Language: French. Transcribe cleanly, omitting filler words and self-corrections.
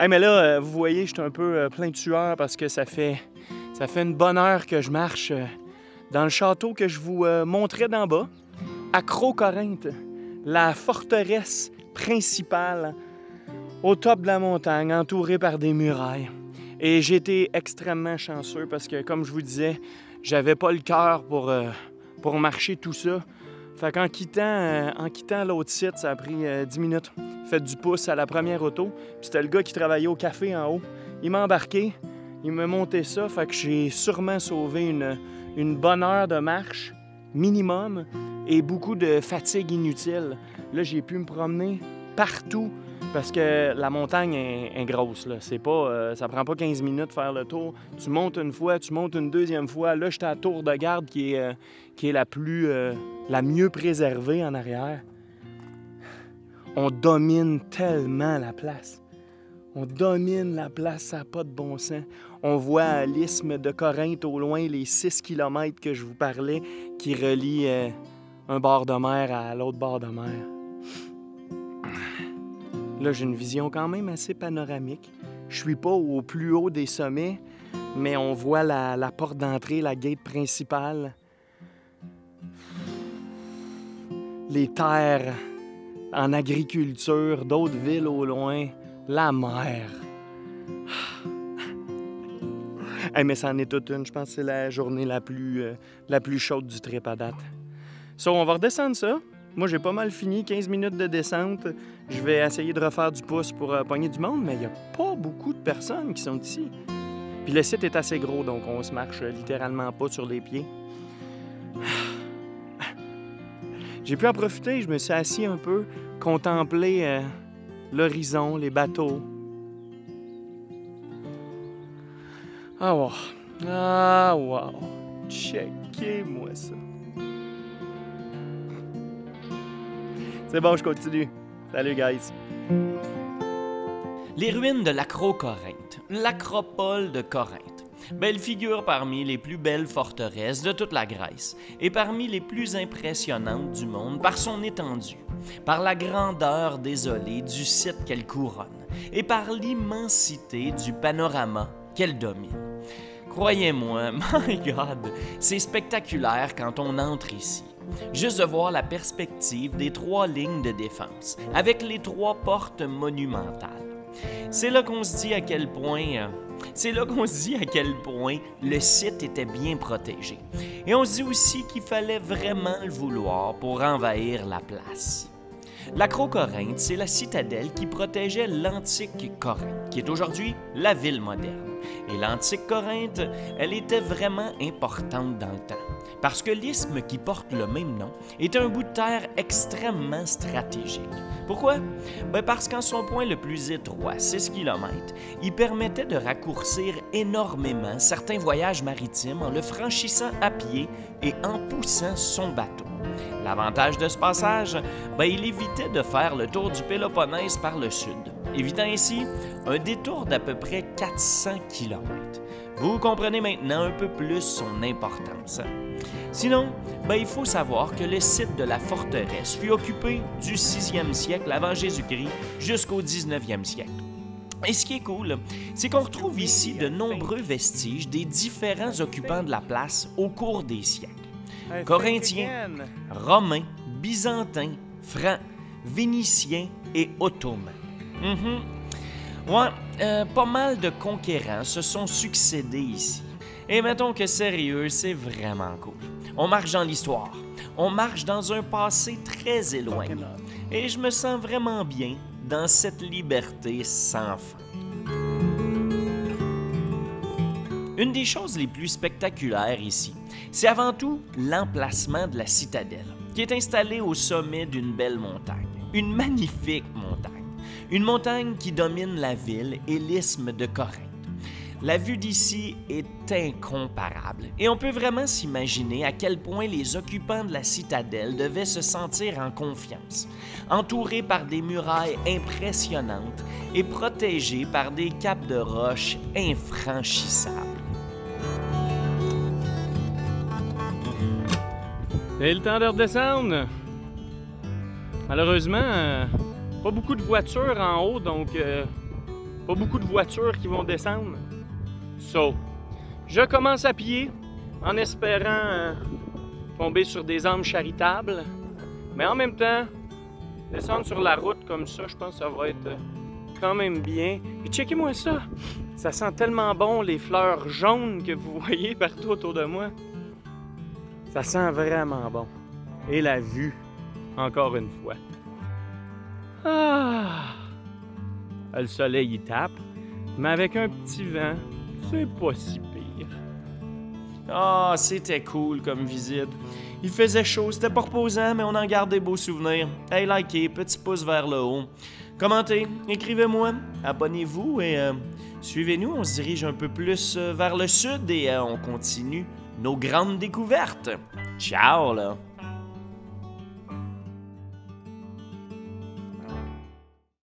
Hey, mais là, vous voyez, je suis un peu plein de sueur parce que ça fait une bonne heure que je marche dans le château que je vous montrais d'en bas, à Croc-Corinthe, la forteresse principale au top de la montagne, entourée par des murailles. Et j'ai été extrêmement chanceux parce que, comme je vous disais, j'avais pas le cœur pour marcher tout ça. Fait qu'en quittant l'autre site, ça a pris 10 minutes. Fait du pouce à la première auto. Puis c'était le gars qui travaillait au café en haut. Il m'a embarqué, il m'a monté ça. Fait que j'ai sûrement sauvé une bonne heure de marche minimum et beaucoup de fatigue inutile. Là, j'ai pu me promener partout parce que la montagne est grosse. Là. C'est pas, ça prend pas 15 minutes de faire le tour. Tu montes une fois, tu montes une deuxième fois. Là, j'étais à la tour de garde qui est la mieux préservée en arrière. On domine tellement la place. On domine la place, ça n'a pas de bon sens. On voit l'isthme de Corinthe au loin, les 6 km que je vous parlais, qui relient un bord de mer à l'autre bord de mer. Là, j'ai une vision quand même assez panoramique. Je suis pas au plus haut des sommets, mais on voit la porte d'entrée, la gate principale. Les terres en agriculture, d'autres villes au loin, la mer. Hey, mais ça en est toute une. Je pense que c'est la journée la plus chaude du trip à date. So, on va redescendre ça. Moi, j'ai pas mal fini, 15 minutes de descente. Je vais essayer de refaire du pouce pour pogner du monde, mais il n'y a pas beaucoup de personnes qui sont ici. Puis le site est assez gros, donc on se marche littéralement pas sur les pieds. J'ai pu en profiter, je me suis assis un peu, contempler l'horizon, les bateaux. Ah wow! Ah wow! Checkez-moi ça! C'est bon, je continue. Salut, guys! Les ruines de l'Acro-Corinthe, l'acropole de Corinthe. Elle figure parmi les plus belles forteresses de toute la Grèce et parmi les plus impressionnantes du monde par son étendue, par la grandeur désolée du site qu'elle couronne et par l'immensité du panorama qu'elle domine. Croyez-moi, my God, c'est spectaculaire quand on entre ici. Juste de voir la perspective des 3 lignes de défense, avec les 3 portes monumentales. C'est là qu'on se dit à quel point le site était bien protégé. Et on se dit aussi qu'il fallait vraiment le vouloir pour envahir la place. L'Acro-Corinthe, c'est la citadelle qui protégeait l'antique Corinthe, qui est aujourd'hui la ville moderne. Et l'antique Corinthe, elle était vraiment importante dans le temps, parce que l'isthme qui porte le même nom est un bout de terre extrêmement stratégique. Pourquoi? Parce qu'en son point le plus étroit, 6 km, il permettait de raccourcir énormément certains voyages maritimes en le franchissant à pied et en poussant son bateau. L'avantage de ce passage, il évitait de faire le tour du Péloponnèse par le sud, évitant ainsi un détour d'à peu près 400 km. Vous comprenez maintenant un peu plus son importance. Sinon, il faut savoir que le site de la forteresse fut occupé du 6e siècle avant Jésus-Christ jusqu'au 19e siècle. Et ce qui est cool, c'est qu'on retrouve ici de nombreux vestiges des différents occupants de la place au cours des siècles. Corinthiens, Romains, Byzantins, Francs, Vénitiens et Ottomans. Pas mal de conquérants se sont succédés ici. Et mettons que sérieux, c'est vraiment cool. On marche dans l'histoire. On marche dans un passé très éloigné. Et je me sens vraiment bien dans cette liberté sans fin. Une des choses les plus spectaculaires ici, c'est avant tout l'emplacement de la citadelle, qui est installée au sommet d'une belle montagne. Une magnifique montagne. Une montagne qui domine la ville et l'isthme de Corinthe. La vue d'ici est incomparable et on peut vraiment s'imaginer à quel point les occupants de la citadelle devaient se sentir en confiance, entourés par des murailles impressionnantes et protégés par des capes de roches infranchissables. C'est le temps de redescendre. Malheureusement, pas beaucoup de voitures en haut, donc Pas beaucoup de voitures qui vont descendre. So, je commence à pied en espérant tomber sur des âmes charitables. Mais en même temps, descendre sur la route comme ça, je pense que ça va être quand même bien. Puis checkez-moi ça! Ça sent tellement bon, les fleurs jaunes que vous voyez partout autour de moi. Ça sent vraiment bon. Et la vue, encore une fois. Ah! Le soleil y tape, mais avec un petit vent, c'est pas si pire. Ah, c'était cool comme visite. Il faisait chaud, c'était pas reposant, mais on en garde des beaux souvenirs. Hey, likez, petit pouce vers le haut. Commentez, écrivez-moi, abonnez-vous et suivez-nous. On se dirige un peu plus vers le sud et on continue nos grandes découvertes. Ciao, là!